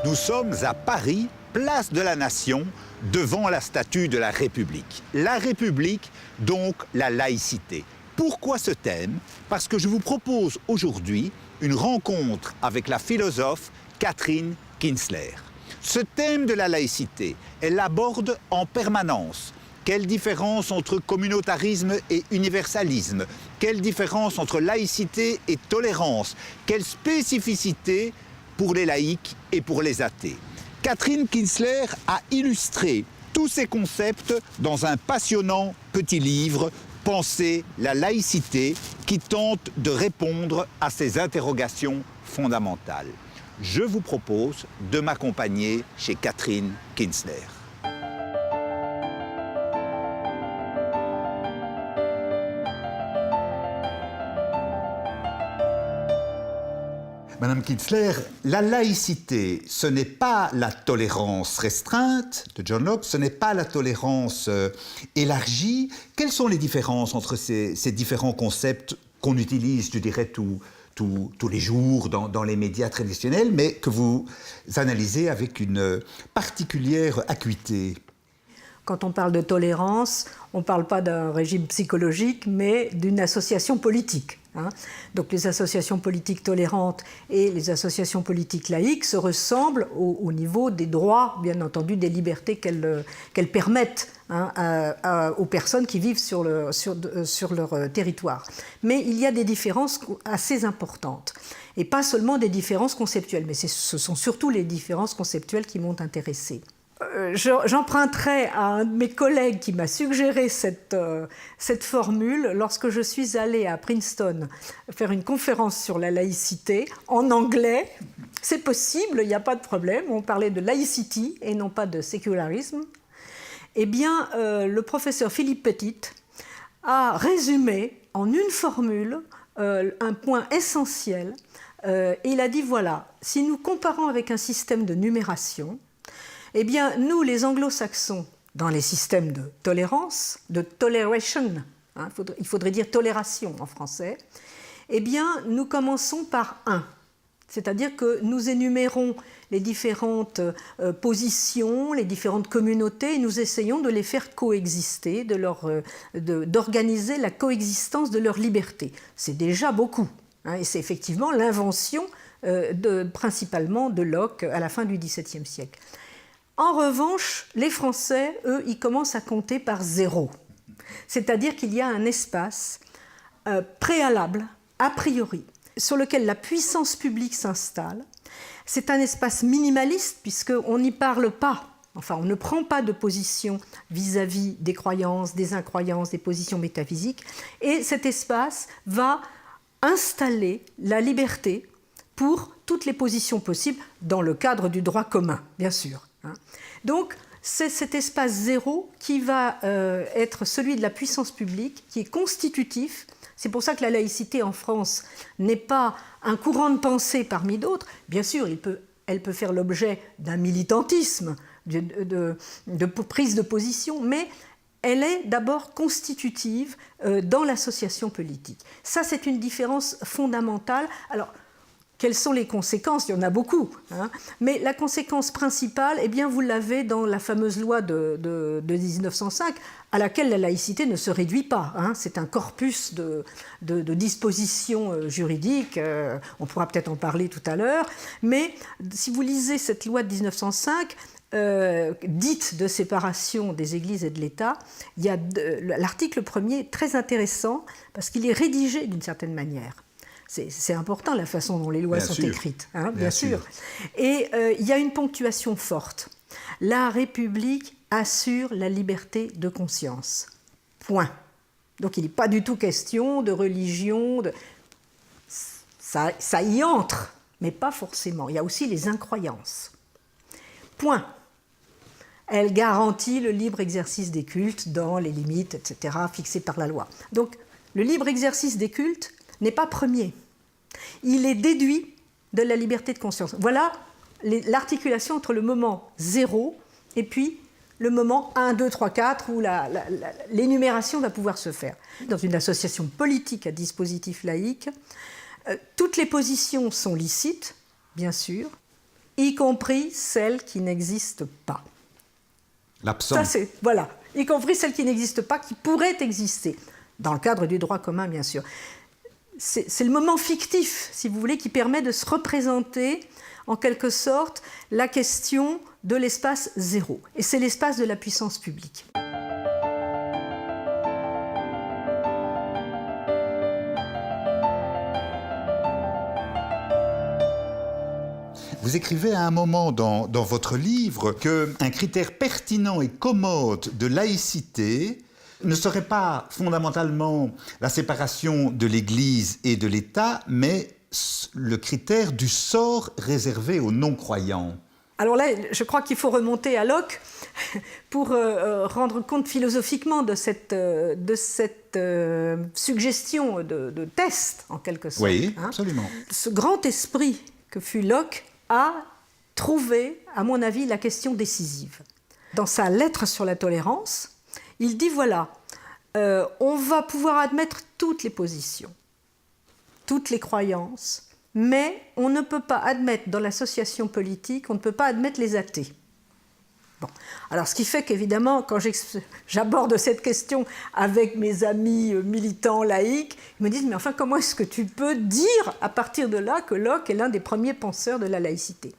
Nous sommes à Paris, place de la Nation, devant la statue de la République. La République, donc la laïcité. Pourquoi ce thème? Parce que je vous propose aujourd'hui une rencontre avec la philosophe Catherine Kinsler. Ce thème de la laïcité, elle l'aborde en permanence. Quelle différence entre communautarisme et universalisme? Quelle différence entre laïcité et tolérance? Quelle spécificité pour les laïcs et pour les athées? Catherine Kinsler a illustré tous ces concepts dans un passionnant petit livre, Penser la laïcité, qui tente de répondre à ces interrogations fondamentales. Je vous propose de m'accompagner chez Catherine Kinsler. Madame Kinsler, la laïcité, ce n'est pas la tolérance restreinte de John Locke, ce n'est pas la tolérance élargie. Quelles sont les différences entre ces différents concepts qu'on utilise, je dirais, tous les jours dans les médias traditionnels, mais que vous analysez avec une particulière acuité? Quand on parle de tolérance, on ne parle pas d'un régime psychologique, mais d'une association politique. Donc les associations politiques tolérantes et les associations politiques laïques se ressemblent au niveau des droits, bien entendu, des libertés qu'elles permettent aux personnes qui vivent sur leur territoire. Mais il y a des différences assez importantes. Et pas seulement des différences conceptuelles, mais ce sont surtout les différences conceptuelles qui m'ont intéressée. J'emprunterai à un de mes collègues qui m'a suggéré cette formule lorsque je suis allée à Princeton faire une conférence sur la laïcité en anglais. C'est possible, il n'y a pas de problème, on parlait de laïcité et non pas de sécularisme. Eh bien, le professeur Philippe Petit a résumé en une formule un point essentiel. Il a dit, voilà, si nous comparons avec un système de numération, eh bien, nous, les anglo-saxons, dans les systèmes de tolérance, de toleration, il faudrait dire tolération en français, eh bien, nous commençons par 1. C'est-à-dire que nous énumérons les différentes positions, les différentes communautés, et nous essayons de les faire coexister, d'organiser la coexistence de leur liberté. C'est déjà beaucoup, et c'est effectivement l'invention principalement de Locke à la fin du XVIIe siècle. En revanche, les Français, eux, ils commencent à compter par 0. C'est-à-dire qu'il y a un espace préalable, a priori, sur lequel la puissance publique s'installe. C'est un espace minimaliste, puisqu'on n'y parle pas, enfin, on ne prend pas de position vis-à-vis des croyances, des incroyances, des positions métaphysiques. Et cet espace va installer la liberté pour toutes les positions possibles, dans le cadre du droit commun, bien sûr. Donc, c'est cet espace 0 qui va être celui de la puissance publique, qui est constitutif. C'est pour ça que la laïcité en France n'est pas un courant de pensée parmi d'autres. Bien sûr, elle peut faire l'objet d'un militantisme, de prise de position, mais elle est d'abord constitutive dans l'association politique. Ça, c'est une différence fondamentale. Alors, quelles sont les conséquences? Il y en a beaucoup. Mais la conséquence principale, eh bien, vous l'avez dans la fameuse loi de 1905, à laquelle la laïcité ne se réduit pas. C'est un corpus de dispositions juridiques. On pourra peut-être en parler tout à l'heure. Mais si vous lisez cette loi de 1905, dite de séparation des églises et de l'État, il y a l'article 1er très intéressant parce qu'il est rédigé d'une certaine manière. C'est important la façon dont les lois sont écrites, bien sûr. Et il y a une ponctuation forte. La République assure la liberté de conscience. Point. Donc il n'est pas du tout question de religion. Ça y entre, mais pas forcément. Il y a aussi les incroyances. Point. Elle garantit le libre exercice des cultes dans les limites, etc., fixées par la loi. Donc le libre exercice des cultes n'est pas premier. Il est déduit de la liberté de conscience. Voilà l'articulation entre le moment 0 et puis le moment 1, 2, 3, 4 où l'énumération va pouvoir se faire. Dans une association politique à dispositif laïque, toutes les positions sont licites, bien sûr, y compris celles qui n'existent pas. L'absent. Ça, c'est, voilà, y compris celles qui n'existent pas, qui pourraient exister, dans le cadre du droit commun, bien sûr. C'est le moment fictif, si vous voulez, qui permet de se représenter, en quelque sorte, la question de l'espace zéro. Et c'est l'espace de la puissance publique. Vous écrivez à un moment dans votre livre qu'un critère pertinent et commode de laïcité ne serait pas fondamentalement la séparation de l'Église et de l'État, mais le critère du sort réservé aux non-croyants. Alors là, je crois qu'il faut remonter à Locke pour rendre compte philosophiquement de cette suggestion de test, en quelque sorte. Oui, absolument. Ce grand esprit que fut Locke a trouvé, à mon avis, la question décisive. Dans sa lettre sur la tolérance, il dit, voilà, on va pouvoir admettre toutes les positions, toutes les croyances, mais on ne peut pas admettre dans l'association politique, on ne peut pas admettre les athées. Bon. Alors, ce qui fait qu'évidemment, quand j'aborde cette question avec mes amis militants laïcs, ils me disent « Mais enfin, comment est-ce que tu peux dire à partir de là que Locke est l'un des premiers penseurs de la laïcité ?»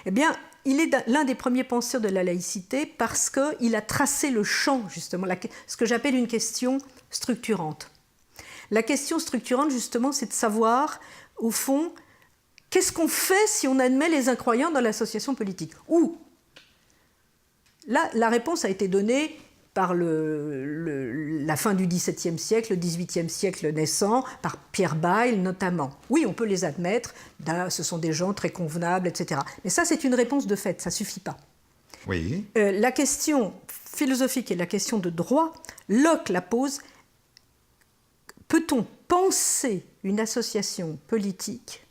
Eh bien, il est l'un des premiers penseurs de la laïcité parce qu'il a tracé le champ, justement, ce que j'appelle une question structurante. La question structurante, justement, c'est de savoir, au fond, qu'est-ce qu'on fait si on admet les incroyants dans l'association politique ? Ou, là, la réponse a été donnée par la fin du XVIIe siècle, le XVIIIe siècle naissant, par Pierre Bayle notamment. Oui, on peut les admettre, ce sont des gens très convenables, etc. Mais ça, c'est une réponse de fait, ça ne suffit pas. Oui. La question philosophique et la question de droit, Locke la pose. Peut-on penser une association politique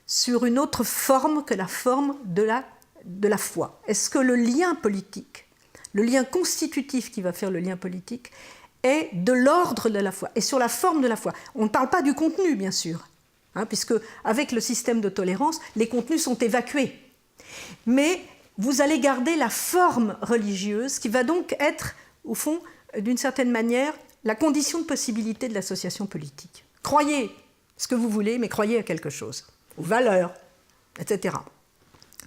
sur une autre forme que la forme de la foi ? Est-ce que le lien politique, le lien constitutif qui va faire le lien politique, est de l'ordre de la foi et sur la forme de la foi ? On ne parle pas du contenu, bien sûr, puisque avec le système de tolérance, les contenus sont évacués. Mais vous allez garder la forme religieuse qui va donc être, au fond, d'une certaine manière, la condition de possibilité de l'association politique. Croyez ce que vous voulez, mais croyez à quelque chose, aux valeurs, etc.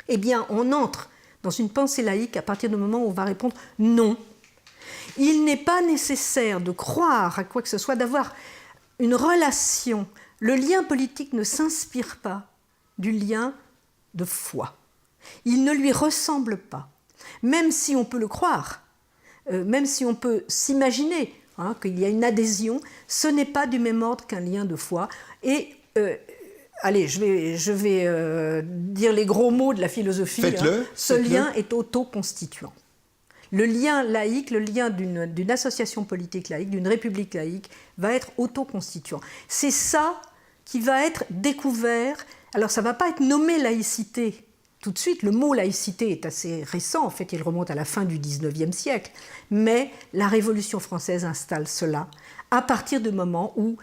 Eh bien, on entre dans une pensée laïque à partir du moment où on va répondre non. Il n'est pas nécessaire de croire à quoi que ce soit, d'avoir une relation. Le lien politique ne s'inspire pas du lien de foi. Il ne lui ressemble pas. Même si on peut le croire, même si on peut s'imaginer qu'il y a une adhésion, ce n'est pas du même ordre qu'un lien de foi. Et allez, je vais dire les gros mots de la philosophie. Faites-le. Ce lien est autoconstituant. Le lien laïque, le lien d'une association politique laïque, d'une république laïque, va être autoconstituant. C'est ça qui va être découvert. Alors, ça ne va pas être nommé laïcité tout de suite. Le mot laïcité est assez récent. En fait, il remonte à la fin du XIXe siècle. Mais la Révolution française installe cela à partir du moment où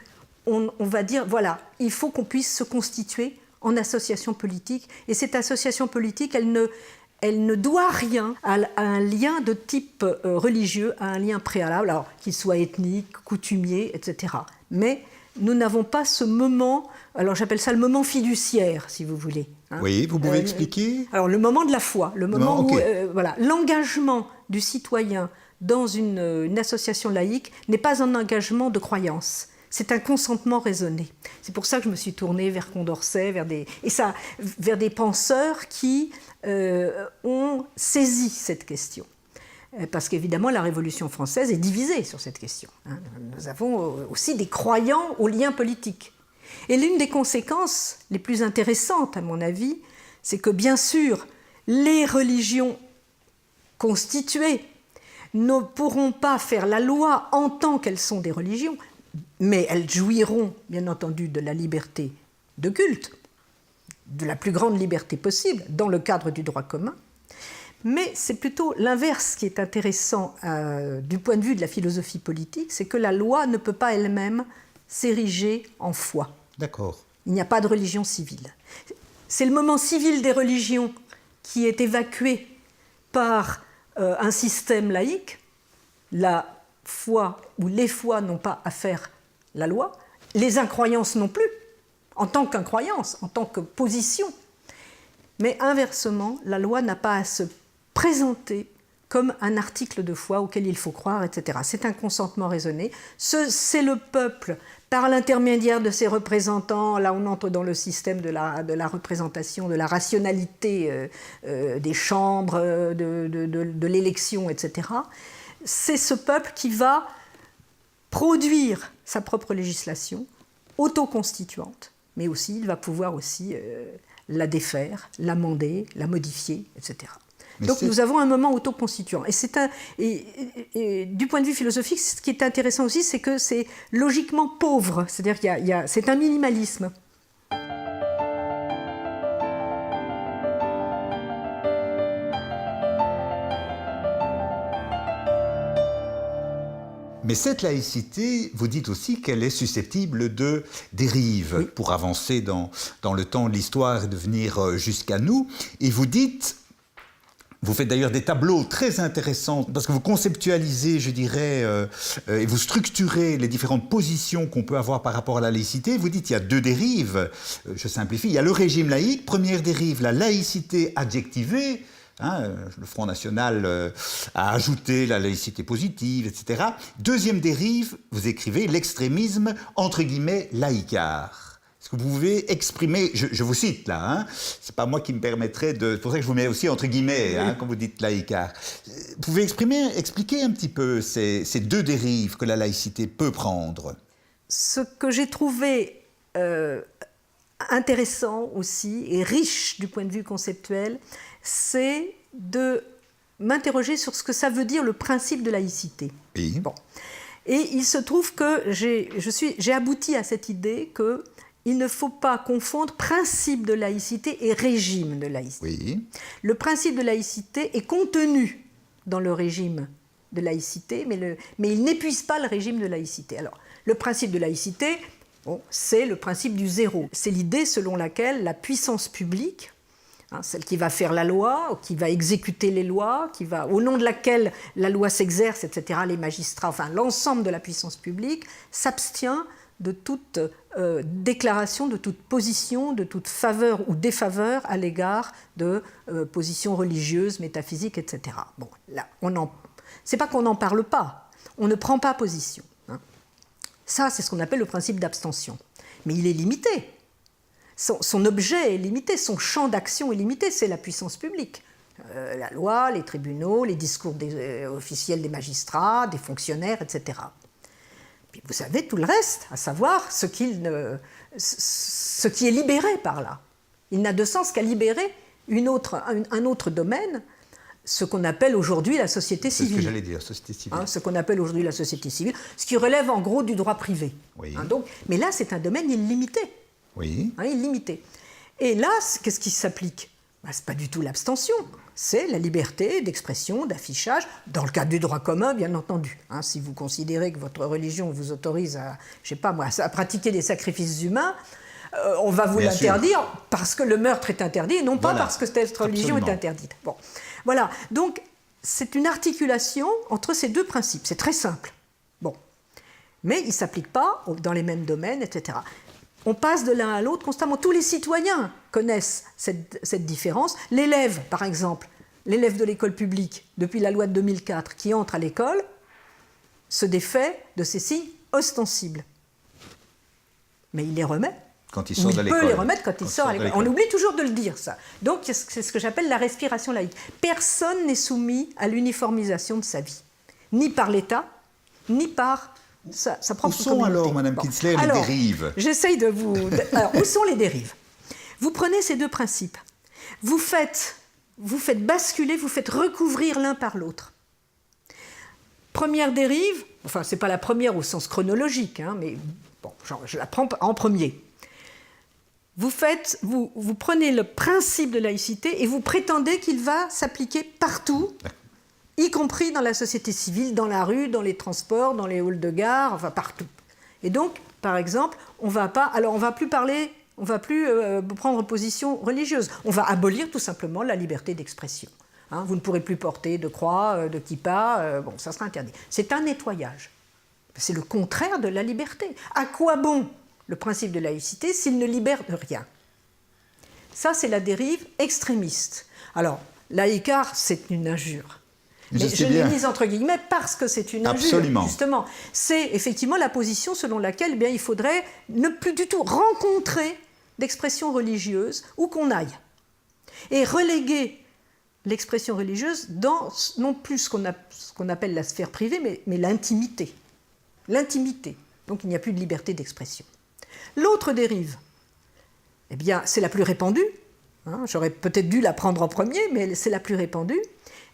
on va dire, voilà, il faut qu'on puisse se constituer en association politique. Et cette association politique, elle ne doit rien à un lien de type religieux, à un lien préalable, alors qu'il soit ethnique, coutumier, etc. Mais nous n'avons pas ce moment, alors j'appelle ça le moment fiduciaire, si vous voulez. Oui, vous pouvez expliquer ? Alors le moment de la foi, le moment où okay. L'engagement du citoyen dans une association laïque n'est pas un engagement de croyance. C'est un consentement raisonné. C'est pour ça que je me suis tournée vers Condorcet, vers des penseurs qui ont saisi cette question. Parce qu'évidemment, la Révolution française est divisée sur cette question. Nous avons aussi des croyants aux liens politiques. Et l'une des conséquences les plus intéressantes, à mon avis, c'est que, bien sûr, les religions constituées ne pourront pas faire la loi en tant qu'elles sont des religions, mais elles jouiront, bien entendu, de la liberté de culte, de la plus grande liberté possible, dans le cadre du droit commun. Mais c'est plutôt l'inverse qui est intéressant du point de vue de la philosophie politique, c'est que la loi ne peut pas elle-même s'ériger en foi. D'accord. Il n'y a pas de religion civile. c'est le moment civil des religions qui est évacué par un système laïque. La foi ou les foi n'ont pas à faire la loi, les incroyances non plus, en tant qu'incroyance, en tant que position. Mais inversement, la loi n'a pas à se présenter comme un article de foi auquel il faut croire, etc. C'est un consentement raisonné. C'est le peuple, par l'intermédiaire de ses représentants, là on entre dans le système de la représentation, de la rationalité des chambres, de l'élection, etc. C'est ce peuple qui va produire sa propre législation, autoconstituante, mais aussi il va pouvoir aussi la défaire, l'amender, la modifier, etc. Donc nous avons un moment autoconstituant. Et du point de vue philosophique, ce qui est intéressant aussi, c'est que c'est logiquement pauvre, c'est-à-dire c'est un minimalisme. Mais cette laïcité, vous dites aussi qu'elle est susceptible de dérives, oui, pour avancer dans le temps de l'histoire et de venir jusqu'à nous. Et vous dites, vous faites d'ailleurs des tableaux très intéressants, parce que vous conceptualisez, je dirais, et vous structurez les différentes positions qu'on peut avoir par rapport à la laïcité. Vous dites qu'il y a deux dérives, je simplifie. Il y a le régime laïque, première dérive, la laïcité adjectivée. Le Front National a ajouté la laïcité positive, etc. Deuxième dérive, vous écrivez l'extrémisme, entre guillemets, laïcard. Est-ce que vous pouvez exprimer, je vous cite là, c'est pas moi qui me permettrai de... C'est pour ça que je vous mets aussi entre guillemets, quand vous dites laïcard. Vous pouvez expliquer un petit peu ces deux dérives que la laïcité peut prendre? Ce que j'ai trouvé intéressant aussi, et riche du point de vue conceptuel, c'est de m'interroger sur ce que ça veut dire le principe de laïcité. Oui. Bon. Et il se trouve que j'ai abouti à cette idée qu'il ne faut pas confondre principe de laïcité et régime de laïcité. Oui. Le principe de laïcité est contenu dans le régime de laïcité, mais il n'épuise pas le régime de laïcité. Alors, le principe de laïcité, c'est le principe du zéro. C'est l'idée selon laquelle la puissance publique, celle qui va faire la loi, qui va exécuter les lois, au nom de laquelle la loi s'exerce, etc., les magistrats, enfin l'ensemble de la puissance publique, s'abstient de toute déclaration, de toute position, de toute faveur ou défaveur à l'égard de positions religieuses, métaphysiques, etc. Bon, là, c'est pas qu'on n'en parle pas, on ne prend pas position. Ça, c'est ce qu'on appelle le principe d'abstention. Mais il est limité. Son objet est limité, son champ d'action est limité, c'est la puissance publique. La loi, les tribunaux, les discours officiels des magistrats, des fonctionnaires, etc. Puis vous savez tout le reste, à savoir ce qui est libéré par là. Il n'a de sens qu'à libérer un autre domaine, ce qu'on appelle aujourd'hui la société civile. C'est ce que j'allais dire, société civile. Ce qu'on appelle aujourd'hui la société civile, ce qui relève en gros du droit privé. Oui. Mais là, c'est un domaine illimité. Oui. Illimité. Et là, qu'est-ce qui s'applique ? Ce n'est pas du tout l'abstention, c'est la liberté d'expression, d'affichage, dans le cadre du droit commun, bien entendu. Si vous considérez que votre religion vous autorise à pratiquer des sacrifices humains, on va vous l'interdire parce que le meurtre est interdit, et non pas parce que cette religion est interdite. Bon. Voilà, donc c'est une articulation entre ces deux principes, c'est très simple. Bon. Mais ils ne s'appliquent pas dans les mêmes domaines, etc. On passe de l'un à l'autre constamment. Tous les citoyens connaissent cette différence. L'élève, par exemple, l'élève de l'école publique, depuis la loi de 2004, qui entre à l'école, se défait de ces signes ostensibles. Mais il les remet. Quand il sort de l'école. Il peut les remettre quand il sort à l'école. On oublie toujours de le dire, ça. Donc, c'est ce que j'appelle la respiration laïque. Personne n'est soumis à l'uniformisation de sa vie. Ni par l'État, ni par sa propre communauté. Où sont alors, Madame Kitzler, les dérives ? J'essaye de vous... Alors, où sont les dérives ? Vous prenez ces deux principes. Vous faites basculer, vous faites recouvrir l'un par l'autre. Première dérive, enfin, ce n'est pas la première au sens chronologique, mais bon, je la prends en premier. Vous prenez le principe de laïcité et vous prétendez qu'il va s'appliquer partout, y compris dans la société civile, dans la rue, dans les transports, dans les halls de gare, enfin partout. Et donc, par exemple, on va plus parler on ne va plus prendre position religieuse. On va abolir tout simplement la liberté d'expression. Hein, vous ne pourrez plus porter de croix, de kippa, bon, ça sera interdit. C'est un nettoyage. C'est le contraire de la liberté. À quoi bon le principe de laïcité s'il ne libère de rien? Ça, c'est la dérive extrémiste. Alors, laïcard, c'est une injure. Mais je l'ai mise entre guillemets parce que c'est une injure. Absolument. Justement, c'est effectivement la position selon laquelle il faudrait ne plus du tout rencontrer d'expression religieuse où qu'on aille. Et reléguer l'expression religieuse dans non plus ce qu'on appelle la sphère privée, mais l'intimité. L'intimité. Donc il n'y a plus de liberté d'expression. L'autre dérive, eh bien, c'est la plus répandue. Hein, j'aurais peut-être dû la prendre en premier, mais c'est la plus répandue.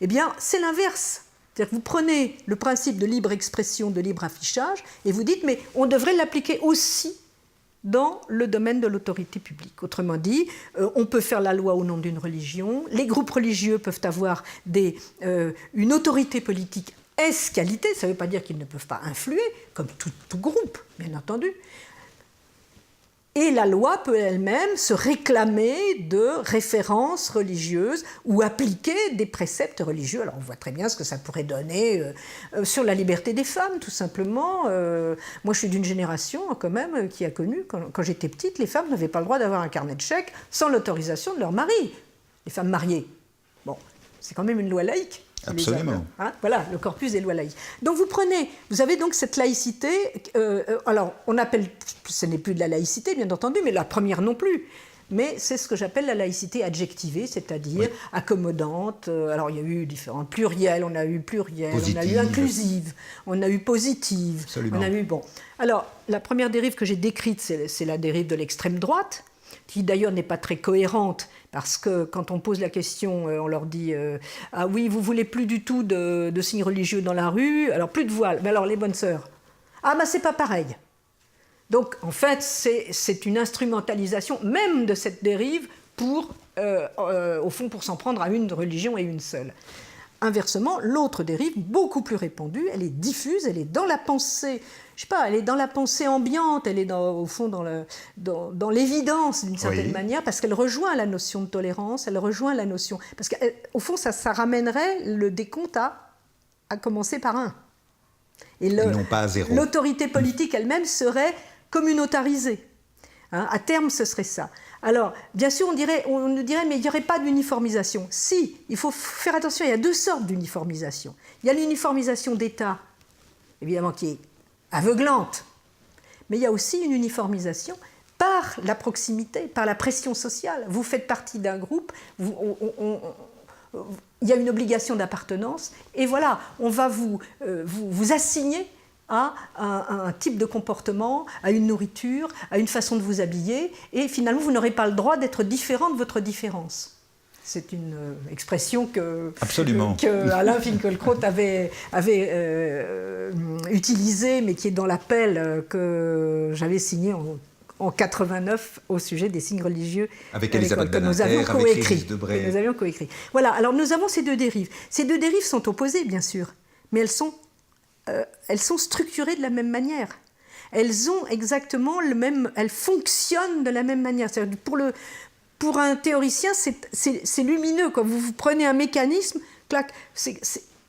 Eh bien, c'est l'inverse. C'est-à-dire que vous prenez le principe de libre expression, de libre affichage, et vous dites, mais on devrait l'appliquer aussi dans le domaine de l'autorité publique. Autrement dit, on peut faire la loi au nom d'une religion, les groupes religieux peuvent avoir une autorité politique ès-qualité, ça ne veut pas dire qu'ils ne peuvent pas influer, comme tout groupe, bien entendu. Et la loi peut elle-même se réclamer de références religieuses ou appliquer des préceptes religieux. Alors on voit très bien ce que ça pourrait donner sur la liberté des femmes, tout simplement. Moi je suis d'une génération quand même qui a connu, quand j'étais petite, les femmes n'avaient pas le droit d'avoir un carnet de chèques sans l'autorisation de leur mari, les femmes mariées. Bon, c'est quand même une loi laïque. Absolument. Hein, voilà, le corpus des lois laïques. Donc vous avez donc cette laïcité, alors on appelle, ce n'est plus de la laïcité bien entendu, mais la première non plus, mais c'est ce que j'appelle la laïcité adjectivée, c'est-à-dire accommodante. Alors il y a eu différentes pluriels, on a eu positive. On a eu inclusive, on a eu positive, Absolument. on a eu, bon. Alors la première dérive que j'ai décrite, c'est la dérive de l'extrême droite, qui d'ailleurs n'est pas très cohérente, parce que quand on pose la question, on leur dit « Ah oui, vous voulez plus du tout de signes religieux dans la rue, alors plus de voile, mais alors les bonnes sœurs. Ah ben c'est pas pareil. » Donc en fait, c'est une instrumentalisation même de cette dérive pour, au fond, pour s'en prendre à une religion et une seule. Inversement, l'autre dérive, beaucoup plus répandue, elle est diffuse, elle est dans la pensée, je sais pas, elle est dans la pensée ambiante, elle est au fond dans l'évidence d'une certaine manière, parce qu'elle rejoint la notion de tolérance, elle rejoint la notion... Parce qu'au fond, ça ramènerait le décompte à commencer par 1. Et non pas à 0. L'autorité politique elle-même serait communautarisée. Hein, à terme, ce serait ça. Alors, bien sûr, on nous dirait, mais il n'y aurait pas d'uniformisation. Si, il faut faire attention, il y a 2 sortes d'uniformisation. Il y a l'uniformisation d'État, évidemment, qui est aveuglante, mais il y a aussi une uniformisation par la proximité, par la pression sociale. Vous faites partie d'un groupe, il y a une obligation d'appartenance, et voilà, on va vous assigner à un type de comportement, à une nourriture, à une façon de vous habiller, et finalement vous n'aurez pas le droit d'être différent de votre différence. C'est une expression que Alain Finkielkraut avait utilisée, mais qui est dans l'appel que j'avais signé en 89 au sujet des signes religieux avec Elisabeth que nous avions coécrit. Voilà, alors nous avons ces 2 dérives. Ces 2 dérives sont opposées, bien sûr, mais elles sont structurées de la même manière. Elles ont exactement elles fonctionnent de la même manière. C'est-à-dire pour un théoricien, c'est lumineux. Quand vous prenez un mécanisme, clac,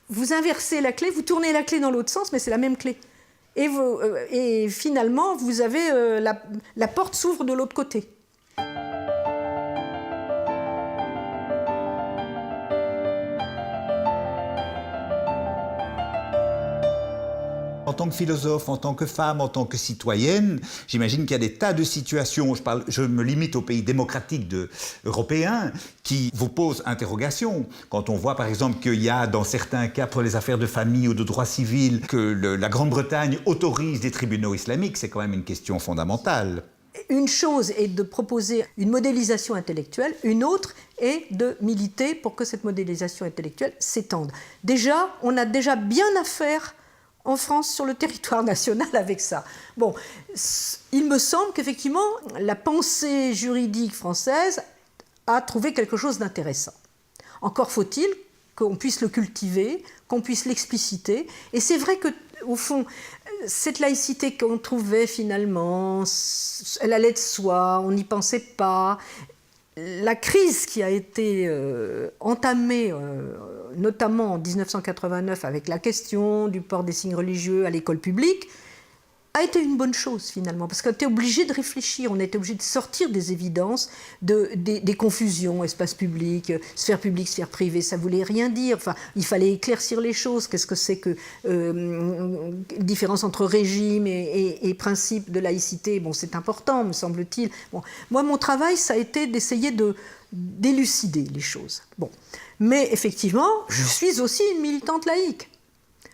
vous inversez la clé, vous tournez la clé dans l'autre sens, mais c'est la même clé. Et finalement, vous avez la porte s'ouvre de l'autre côté. En tant que philosophe, en tant que femme, en tant que citoyenne, j'imagine qu'il y a des tas de situations, je me limite aux pays démocratiques européens, qui vous posent interrogation. Quand on voit par exemple qu'il y a dans certains cas pour les affaires de famille ou de droit civil que la Grande-Bretagne autorise des tribunaux islamiques, c'est quand même une question fondamentale. Une chose est de proposer une modélisation intellectuelle, une autre est de militer pour que cette modélisation intellectuelle s'étende. Déjà, on a déjà bien à faire en France, sur le territoire national, avec ça. Bon, il me semble qu'effectivement, la pensée juridique française a trouvé quelque chose d'intéressant. Encore faut-il qu'on puisse le cultiver, qu'on puisse l'expliciter. Et c'est vrai que, au fond, cette laïcité qu'on trouvait finalement, elle allait de soi, on n'y pensait pas. La crise qui a été entamée, notamment en 1989, avec la question du port des signes religieux à l'école publique, a été une bonne chose finalement, parce qu'on était obligé de réfléchir, on était obligé de sortir des évidences, des confusions, espace public, sphère privée, ça voulait rien dire, enfin, il fallait éclaircir les choses, qu'est-ce que c'est que différence entre régime et principe de laïcité, bon c'est important me semble-t-il. Bon, moi mon travail ça a été d'essayer d'élucider les choses. Bon. Mais effectivement, je suis aussi une militante laïque.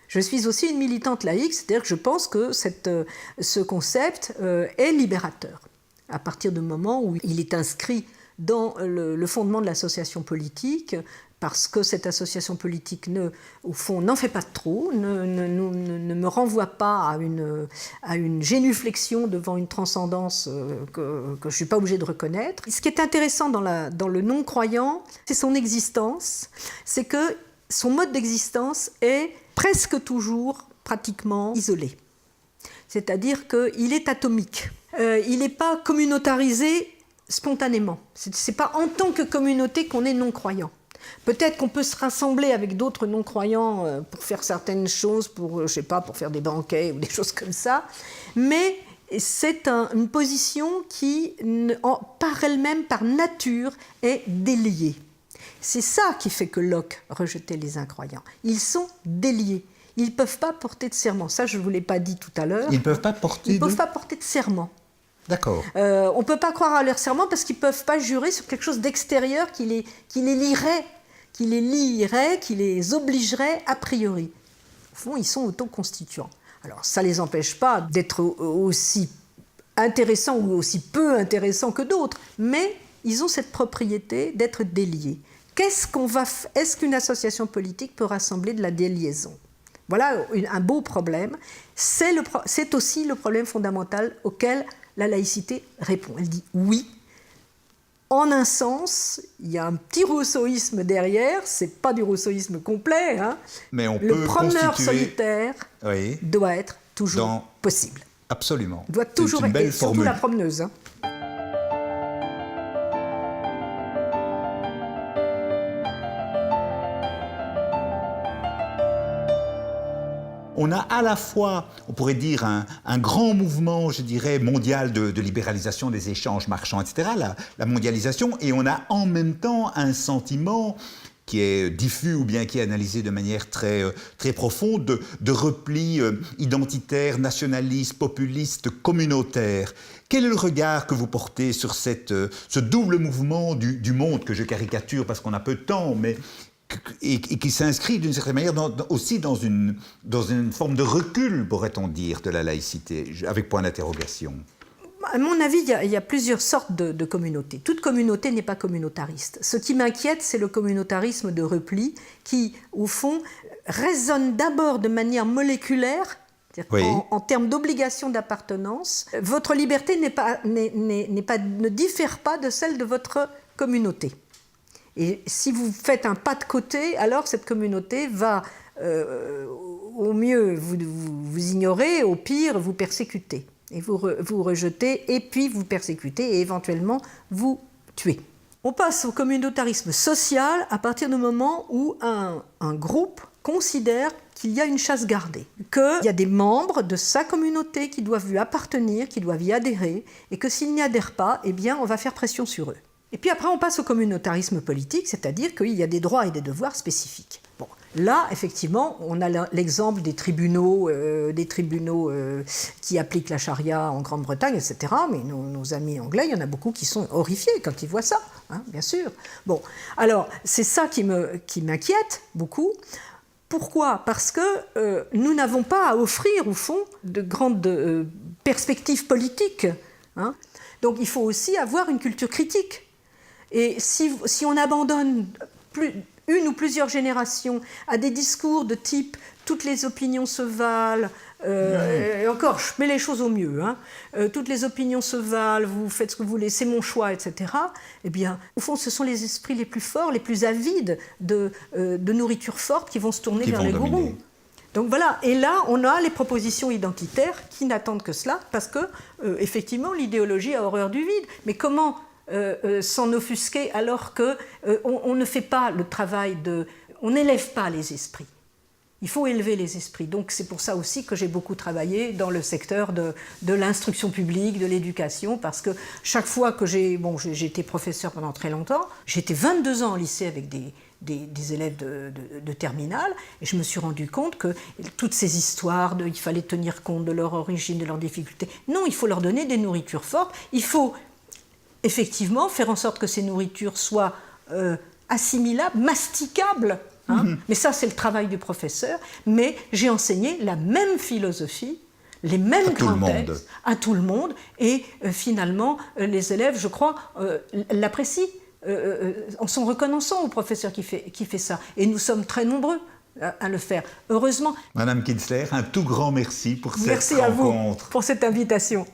Je suis aussi une militante laïque, c'est-à-dire que je pense que ce concept est libérateur. À partir du moment où il est inscrit dans le fondement de l'association politique, parce que cette association politique, au fond, n'en fait pas trop, ne me renvoie pas à une génuflexion devant une transcendance que je ne suis pas obligée de reconnaître. Ce qui est intéressant dans le non-croyant, c'est son existence, c'est que son mode d'existence est presque toujours pratiquement isolé. C'est-à-dire qu'il est atomique. Il n'est pas communautarisé spontanément. Ce n'est pas en tant que communauté qu'on est non-croyant. Peut-être qu'on peut se rassembler avec d'autres non-croyants pour faire certaines choses, pour faire des banquets ou des choses comme ça, mais c'est une position qui, par elle-même, par nature, est déliée. C'est ça qui fait que Locke rejetait les incroyants. Ils sont déliés. Ils ne peuvent pas porter de serment. Ça, je ne vous l'ai pas dit tout à l'heure. Ils ne peuvent pas porter de serment. D'accord. On ne peut pas croire à leur serment parce qu'ils ne peuvent pas jurer sur quelque chose d'extérieur qui les lierait, qui les obligerait a priori. Au fond, ils sont autoconstituants. Alors, ça ne les empêche pas d'être aussi intéressants ou aussi peu intéressants que d'autres, mais ils ont cette propriété d'être déliés. Est-ce qu'une association politique peut rassembler de la déliaison ? Voilà un beau problème. C'est aussi le problème fondamental auquel la laïcité répond. Elle dit oui. En un sens, il y a un petit rousseauisme derrière, c'est pas du rousseauisme complet, hein. Mais on le peut promeneur solitaire doit être toujours possible. Absolument. Doit toujours être, et surtout la promeneuse. Hein. On a à la fois, on pourrait dire, un grand mouvement, je dirais, mondial de libéralisation des échanges marchands, etc., la mondialisation, et on a en même temps un sentiment qui est diffus ou bien qui est analysé de manière très, très profonde, de repli identitaire, nationaliste, populiste, communautaire. Quel est le regard que vous portez sur ce double mouvement du monde que je caricature parce qu'on a peu de temps, mais et qui s'inscrit d'une certaine manière aussi dans une forme de recul, pourrait-on dire, de la laïcité, avec point d'interrogation? À mon avis, il y a plusieurs sortes de communautés. Toute communauté n'est pas communautariste. Ce qui m'inquiète, c'est le communautarisme de repli qui, au fond, résonne d'abord de manière moléculaire, en termes d'obligation d'appartenance. Votre liberté ne diffère pas de celle de votre communauté. Et si vous faites un pas de côté, alors cette communauté va, au mieux, vous ignorer, au pire, vous persécuter. Et vous rejeter, et puis vous persécuter, et éventuellement vous tuer. On passe au communautarisme social à partir du moment où un groupe considère qu'il y a une chasse gardée, qu'il y a des membres de sa communauté qui doivent lui appartenir, qui doivent y adhérer, et que s'ils n'y adhèrent pas, eh bien, on va faire pression sur eux. Et puis après, on passe au communautarisme politique, c'est-à-dire qu'il y a des droits et des devoirs spécifiques. Bon, là, effectivement, on a l'exemple des tribunaux qui appliquent la charia en Grande-Bretagne, etc. Mais nos amis anglais, il y en a beaucoup qui sont horrifiés quand ils voient ça, hein, bien sûr. Bon, alors, c'est ça qui m'inquiète beaucoup. Pourquoi ? Parce que nous n'avons pas à offrir, au fond, de grandes perspectives politiques. Hein. Donc, il faut aussi avoir une culture critique. Et si on abandonne une ou plusieurs générations à des discours de type « toutes les opinions se valent », et encore, je mets les choses au mieux, hein, toutes les opinions se valent, vous faites ce que vous voulez, c'est mon choix, etc. Eh bien, au fond, ce sont les esprits les plus forts, les plus avides de nourriture forte qui vont se tourner vers les gourous. Donc voilà, et là, on a les propositions identitaires qui n'attendent que cela, parce que, effectivement, l'idéologie a horreur du vide. Mais comment s'en offusquer alors qu'on ne fait pas le travail de... On n'élève pas les esprits. Il faut élever les esprits. Donc c'est pour ça aussi que j'ai beaucoup travaillé dans le secteur de l'instruction publique, de l'éducation, parce que chaque fois que j'ai été professeur pendant très longtemps, j'étais 22 ans au lycée avec des élèves de terminale, et je me suis rendu compte que toutes ces histoires il fallait tenir compte de leur origine, de leurs difficultés, non, il faut leur donner des nourritures fortes, il faut effectivement faire en sorte que ces nourritures soient assimilables, masticables. Hein, mais ça, c'est le travail du professeur. Mais j'ai enseigné la même philosophie, les mêmes grands textes à tout le monde. Et finalement, les élèves, je crois, l'apprécient, en sont reconnaissants au professeur qui fait ça. Et nous sommes très nombreux à le faire, heureusement. Madame Kinsler, un tout grand merci pour cette rencontre. Merci à vous pour cette invitation.